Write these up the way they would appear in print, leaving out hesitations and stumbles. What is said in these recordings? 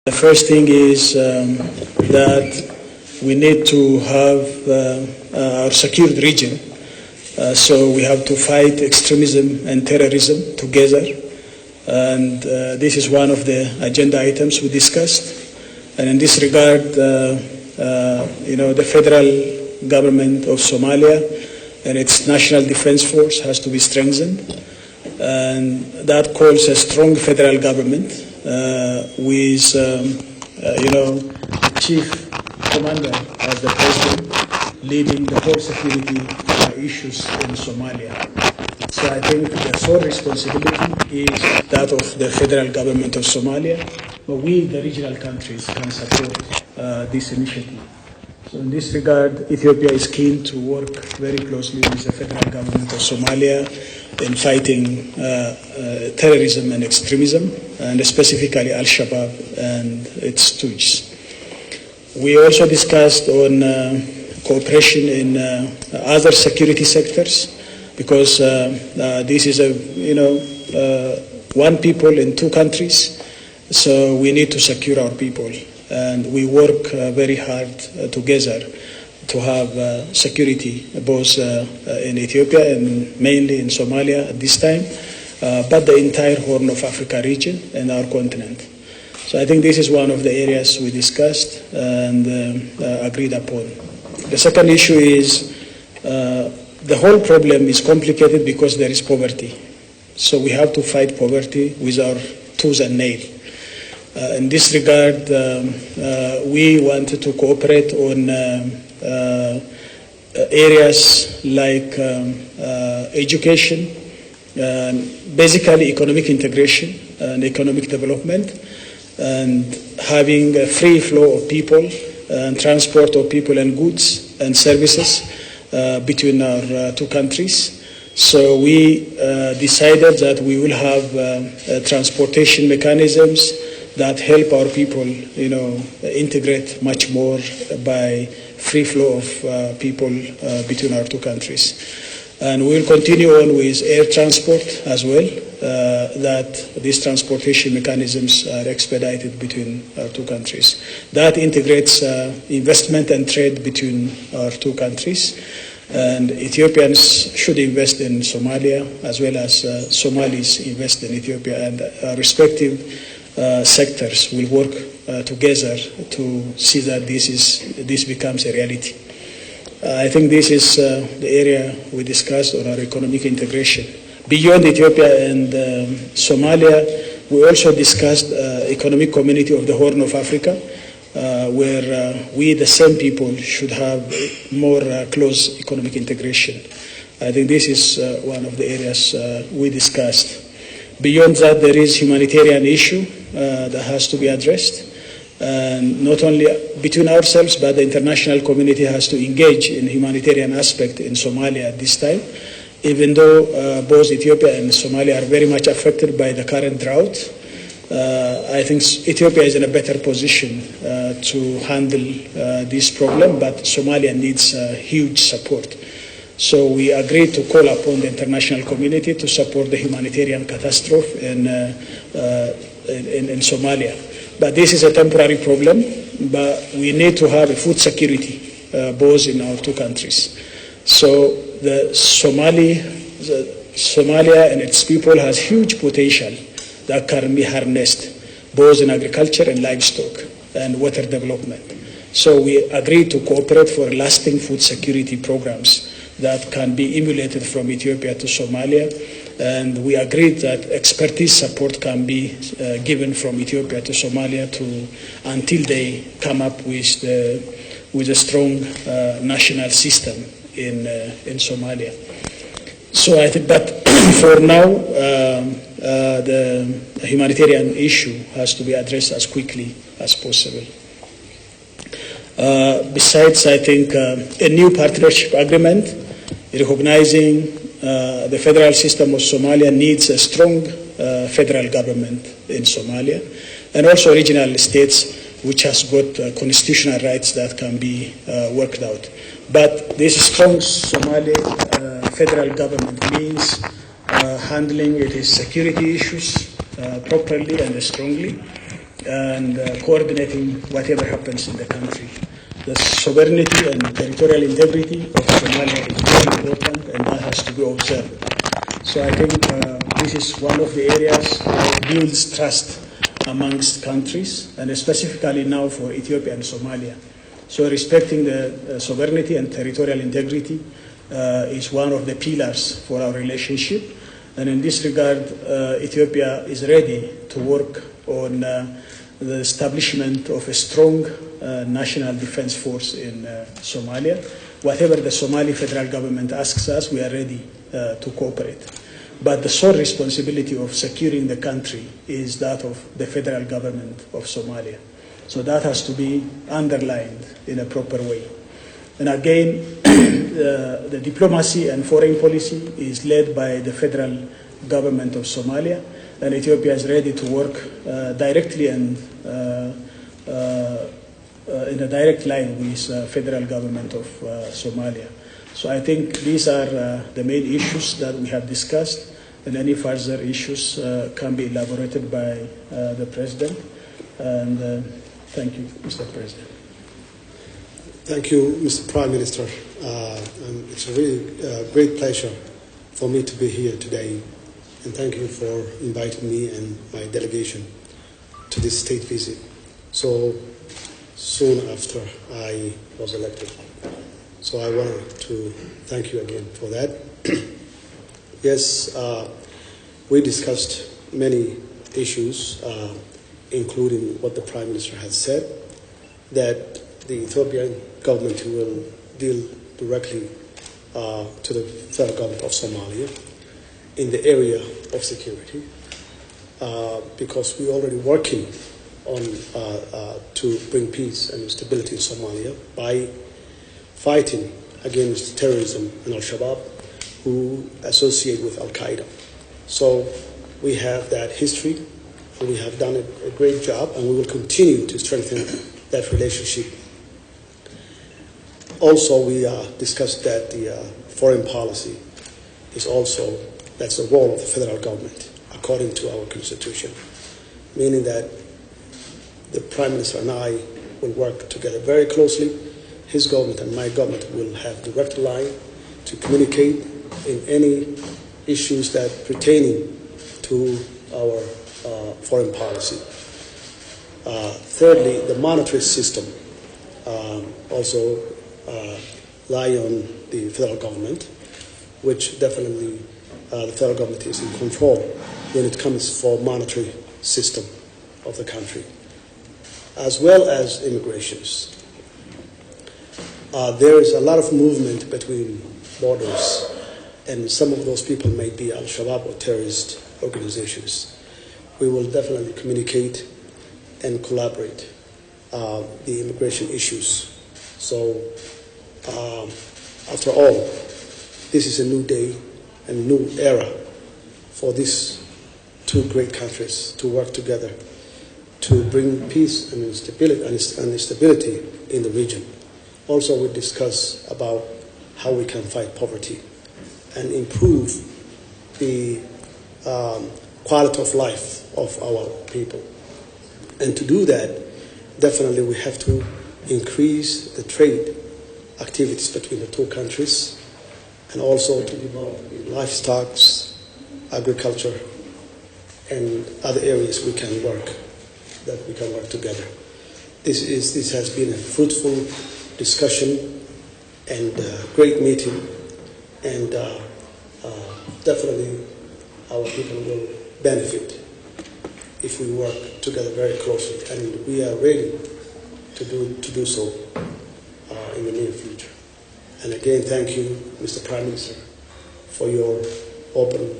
The first thing is that we need to have our secured region. So we have to fight extremism and terrorism together. And this is one of the agenda items we discussed. And in this regard, the federal government of Somalia and its National Defense Force has to be strengthened. And that calls a strong federal government with the chief commander as the president leading the whole security issues in Somalia. So I think the sole responsibility is that of the federal government of Somalia, but we, the regional countries, can support this initiative. So in this regard, Ethiopia is keen to work very closely with the federal government of Somalia in fighting terrorism and extremism, and specifically Al-Shabaab and its stooges. We also discussed on cooperation in other security sectors, because this is one people in two countries, so we need to secure our people. And we work very hard together to have security both in Ethiopia and mainly in Somalia at this time, but the entire Horn of Africa region and our continent. So I think this is one of the areas we discussed and agreed upon. The second issue is the whole problem is complicated because there is poverty. So we have to fight poverty with our tooth and nail. In this regard, we wanted to cooperate on areas like education, basically economic integration and economic development, and having a free flow of people and transport of people and goods and services between our two countries. So we decided that we will have transportation mechanisms that help our people, integrate much more by free flow of people between our two countries. And we will continue on with air transport as well, that these transportation mechanisms are expedited between our two countries. That integrates investment and trade between our two countries. And Ethiopians should invest in Somalia as well as Somalis invest in Ethiopia, and our respective sectors will work together to see that this becomes a reality. I think this is the area we discussed on our economic integration. Beyond Ethiopia and Somalia, we also discussed economic community of the Horn of Africa, where we, the same people, should have more close economic integration. I think this is one of the areas we discussed. Beyond that, there is humanitarian issue that has to be addressed. And not only between ourselves, but the international community has to engage in humanitarian aspect in Somalia at this time, even though both Ethiopia and Somalia are very much affected by the current drought. I think Ethiopia is in a better position to handle this problem, but Somalia needs huge support. So we agreed to call upon the international community to support the humanitarian catastrophe in Somalia. But this is a temporary problem, but we need to have a food security both in our two countries. So Somalia and its people has huge potential that can be harnessed both in agriculture and livestock and water development. So we agreed to cooperate for lasting food security programs that can be emulated from Ethiopia to Somalia, and we agreed that expertise support can be given from Ethiopia to Somalia until they come up with a strong national system in Somalia. So I think that for now the humanitarian issue has to be addressed as quickly as possible. Besides, I think a new partnership agreement recognizing the federal system of Somalia needs a strong federal government in Somalia, and also regional states which has got constitutional rights that can be worked out. But this strong Somali federal government means handling its security issues properly and strongly, and coordinating whatever happens in the country. The sovereignty and territorial integrity of Somalia is very important, and that has to be observed. So I think this is one of the areas that builds trust amongst countries, and specifically now for Ethiopia and Somalia. So respecting the sovereignty and territorial integrity is one of the pillars for our relationship. And in this regard, Ethiopia is ready to work on the establishment of a strong national defense force in Somalia. Whatever the Somali federal government asks us, we are ready to cooperate. But the sole responsibility of securing the country is that of the federal government of Somalia. So that has to be underlined in a proper way. And again, the diplomacy and foreign policy is led by the federal government of Somalia, and Ethiopia is ready to work directly and in a direct line with the federal government of Somalia. So I think these are the main issues that we have discussed, and any further issues can be elaborated by the President. And thank you, Mr. President. Thank you, Mr. Prime Minister. And it's a really great pleasure for me to be here today. And thank you for inviting me and my delegation to this state visit so soon after I was elected. So I wanted to thank you again for that. Yes, we discussed many issues, including what the Prime Minister has said, that the Ethiopian government will deal directly to the federal government of Somalia in the area of security, because we're already working on to bring peace and stability in Somalia by fighting against terrorism and Al-Shabaab, who associate with Al-Qaeda. So we have that history, and we have done a great job, and we will continue to strengthen that relationship. Also, we discussed that the foreign policy is also, that's the role of the federal government, according to our constitution, meaning that the Prime Minister and I will work together very closely. His government and my government will have direct line to communicate in any issues that pertaining to our foreign policy. Thirdly, the monetary system also lie on the federal government, which definitely the federal government is in control when it comes for monetary system of the country, as well as immigrations. There is a lot of movement between borders, and some of those people may be Al-Shabaab or terrorist organizations. We will definitely communicate and collaborate the immigration issues. So after all, this is a new day and new era for these two great countries to work together to bring peace and stability in the region. Also, we discuss about how we can fight poverty and improve the quality of life of our people. And to do that, definitely we have to increase the trade activities between the two countries, and also to develop livestock, agriculture, and other areas we can work together. This has been a fruitful discussion and great meeting, and definitely our people will benefit if we work together very closely, and we are ready to do so in the near future. And again, thank you, Mr. Prime Minister, for your open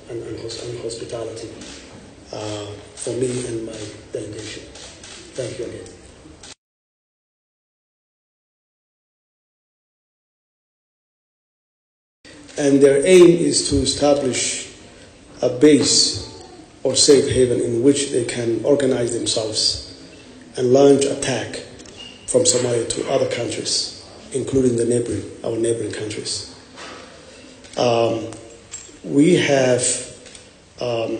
and hospitality for me and my delegation. Thank you again. And their aim is to establish a base or safe haven in which they can organize themselves and launch attack from Somalia to other countries, including our neighboring countries. We have a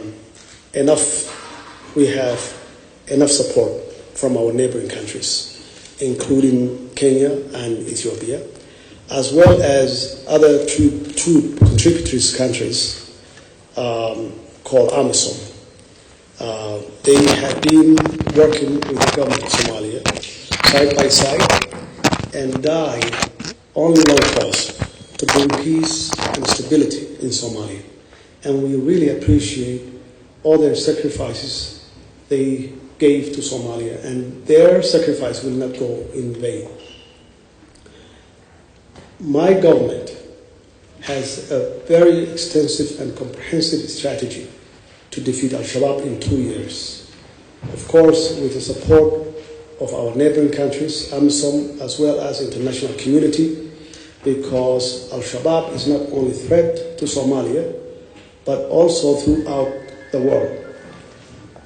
we have enough support from our neighboring countries, including Kenya and Ethiopia, as well as other two contributory countries called AMISOM. They have been working with the government of Somalia side by side and died on a long cause to bring peace and stability in Somalia. And we really appreciate all their sacrifices they gave to Somalia, and their sacrifice will not go in vain. My government has a very extensive and comprehensive strategy to defeat Al-Shabaab in 2 years. Of course, with the support of our neighboring countries, AMISOM, as well as international community, because Al-Shabaab is not only a threat to Somalia, but also throughout the world.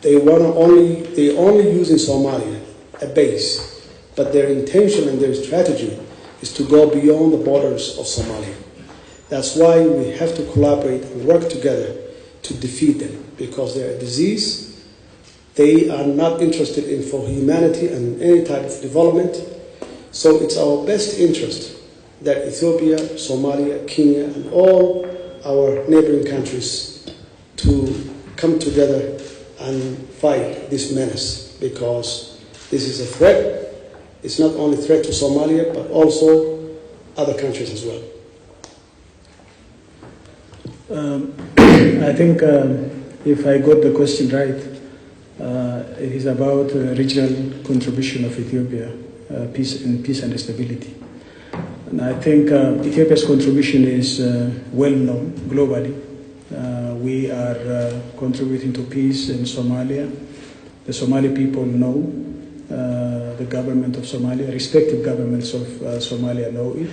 They only use in Somalia a base, but their intention and their strategy is to go beyond the borders of Somalia. That's why we have to collaborate and work together to defeat them, because they're a disease. They are not interested in for humanity and any type of development. So it's our best interest that Ethiopia, Somalia, Kenya, and all our neighboring countries to come together and fight this menace, because this is a threat. It's not only a threat to Somalia, but also other countries as well. I think if I got the question right, it is about regional contribution of Ethiopia, peace and stability. And I think Ethiopia's contribution is well known globally. We are contributing to peace in Somalia. The Somali people know, the government of Somalia, respective governments of Somalia know it.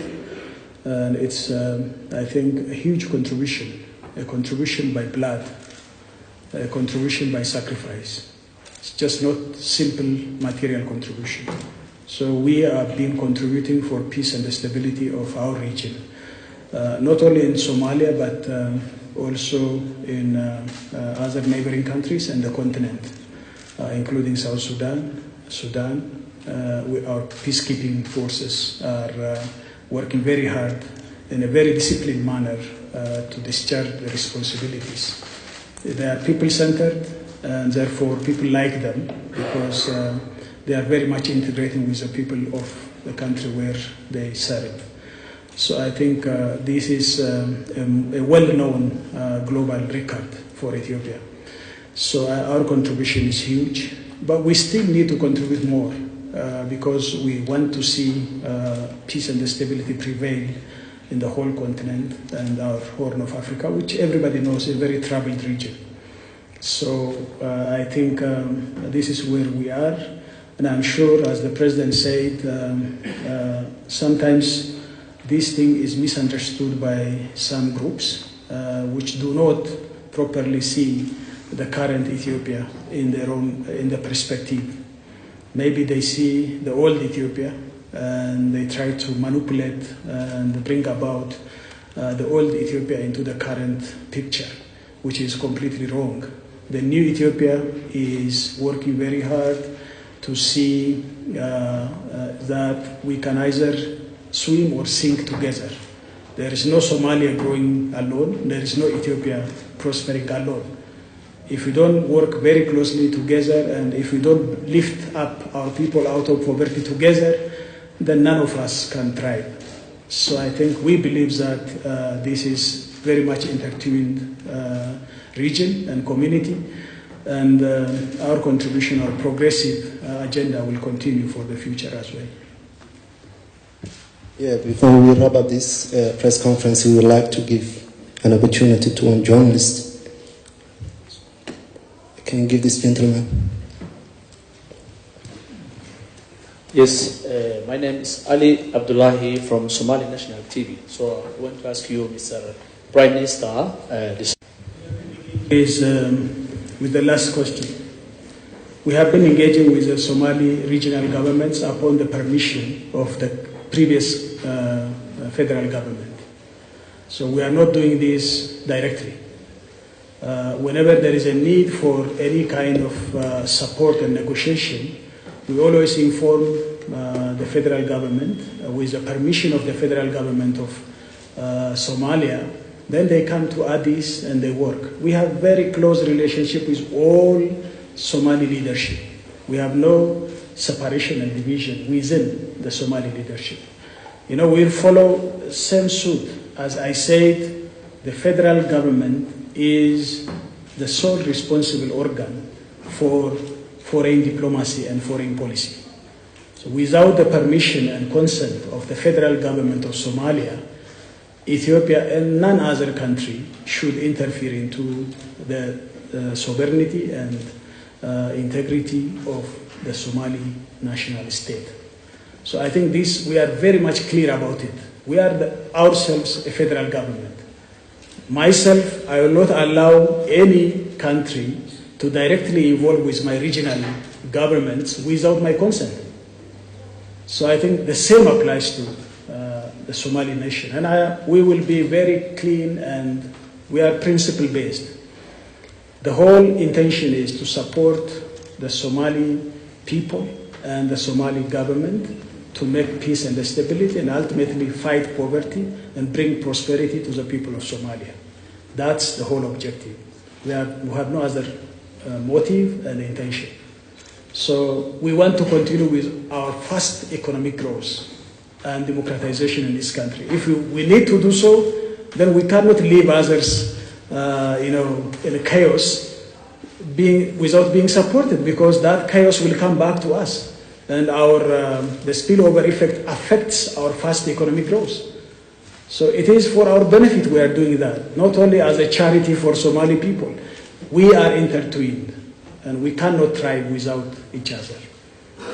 And it's, I think, a huge contribution, a contribution by blood, a contribution by sacrifice. It's just not simple material contribution. So we have been contributing for peace and the stability of our region, not only in Somalia, but also in other neighboring countries and the continent, including South Sudan, our peacekeeping forces are working very hard in a very disciplined manner to discharge the responsibilities. They are people-centered, and therefore people like them because they are very much integrating with the people of the country where they serve. So I think this is a well-known global record for Ethiopia. So our contribution is huge, but we still need to contribute more because we want to see peace and stability prevail in the whole continent and our Horn of Africa, which everybody knows is a very troubled region. So I think this is where we are, and I'm sure, as the President said, sometimes this thing is misunderstood by some groups which do not properly see the current Ethiopia in the perspective. Maybe they see the old Ethiopia and they try to manipulate and bring about the old Ethiopia into the current picture, which is completely wrong. The new Ethiopia is working very hard to see that we can either swim or sink together. There is no Somalia growing alone. There is no Ethiopia prospering alone. If we don't work very closely together and if we don't lift up our people out of poverty together, then none of us can thrive. So I think we believe that this is very much intertwined region and community, and our contribution, our progressive agenda will continue for the future as well. Yeah, before we wrap up this press conference, we would like to give an opportunity to one journalist. Can you give this gentleman? Yes, my name is Ali Abdullahi from Somali National TV. So I want to ask you, Mr. Prime Minister, with the last question. We have been engaging with the Somali regional governments upon the permission of the previous federal government. So we are not doing this directly. Whenever there is a need for any kind of support and negotiation, we always inform the federal government with the permission of the federal government of Somalia. Then they come to Addis and they work. We have very close relationship with all Somali leadership. We have no separation and division within the Somali leadership. You know, we'll follow same suit. As I said, the federal government is the sole responsible organ for foreign diplomacy and foreign policy. So without the permission and consent of the federal government of Somalia, Ethiopia and none other country should interfere into the sovereignty and integrity of the Somali national state. So I think this, we are very much clear about it. We are ourselves a federal government. Myself, I will not allow any country to directly involve with my regional governments without my consent. So I think the same applies to the Somali nation. And we will be very clean and we are principle based. The whole intention is to support the Somali people and the Somali government to make peace and stability and ultimately fight poverty and bring prosperity to the people of Somalia. That's the whole objective. We have no other motive and intention. So we want to continue with our fast economic growth and democratization in this country. If we need to do so, then we cannot leave others in a chaos without being supported, because that chaos will come back to us. And the spillover effect affects our fast economic growth. So it is for our benefit we are doing that, not only as a charity for Somali people. We are intertwined and we cannot thrive without each other.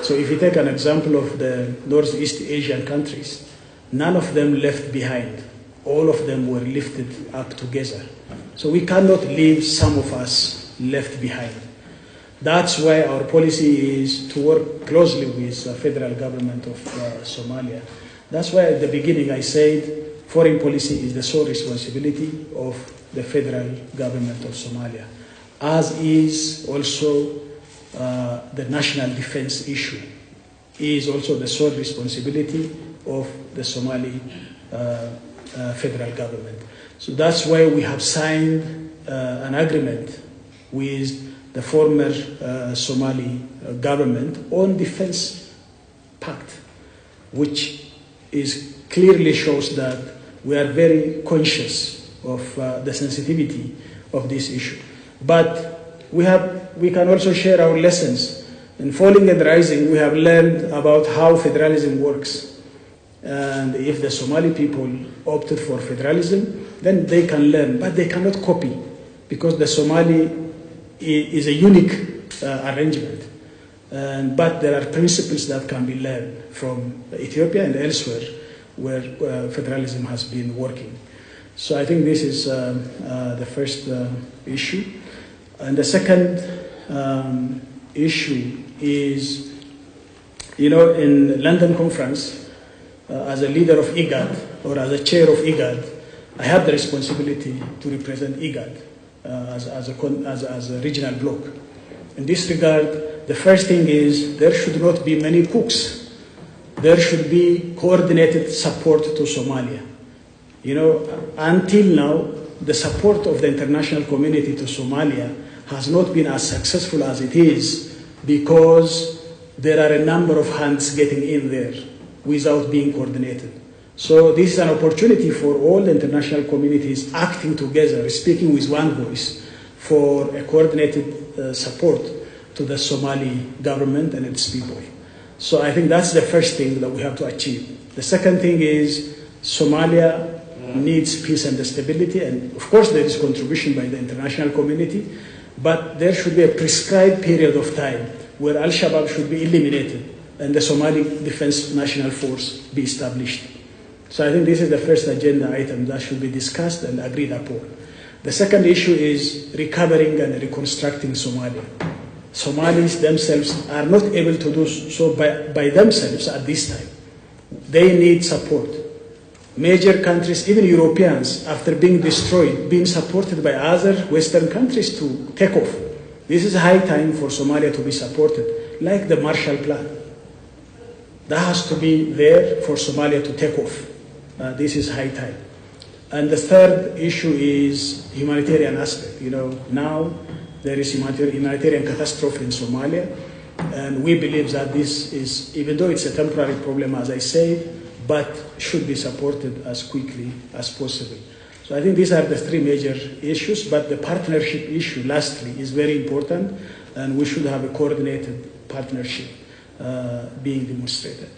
So if you take an example of the Northeast Asian countries, none of them left behind. All of them were lifted up together. So we cannot leave some of us left behind. That's why our policy is to work closely with the federal government of Somalia. That's why at the beginning I said foreign policy is the sole responsibility of the federal government of Somalia, as is also the national defense issue is also the sole responsibility of the Somali federal government. So that's why we have signed an agreement with the former Somali government on defense pact, which clearly shows that we are very conscious of the sensitivity of this issue. But we can also share our lessons. In Falling and Rising, we have learned about how federalism works. And if the Somali people opted for federalism, then they can learn, but they cannot copy, because the Somali is a unique arrangement. But there are principles that can be learned from Ethiopia and elsewhere where federalism has been working. So I think this is the first issue. And the second issue is, in London conference, as a leader of IGAD or as a chair of IGAD, I have the responsibility to represent IGAD as a regional bloc. In this regard, the first thing is there should not be many cooks. There should be coordinated support to Somalia. Until now, the support of the international community to Somalia has not been as successful as it is, because there are a number of hands getting in there without being coordinated. So this is an opportunity for all the international communities acting together, speaking with one voice for a coordinated support to the Somali government and its people. So I think that's the first thing that we have to achieve. The second thing is Somalia needs peace and stability, and of course there is contribution by the international community, but there should be a prescribed period of time where Al-Shabaab should be eliminated and the Somali Defense National Force be established. So I think this is the first agenda item that should be discussed and agreed upon. The second issue is recovering and reconstructing Somalia. Somalis themselves are not able to do so by themselves at this time. They need support. major countries, even Europeans, after being destroyed, being supported by other Western countries to take off. This is high time for Somalia to be supported, like the Marshall Plan. That has to be there for Somalia to take off. This is high time. And the third issue is humanitarian aspect. Now there is humanitarian catastrophe in Somalia, and we believe that this is, even though it's a temporary problem, as I said, but should be supported as quickly as possible. So I think these are the three major issues, but the partnership issue, lastly, is very important, and we should have a coordinated partnership being demonstrated.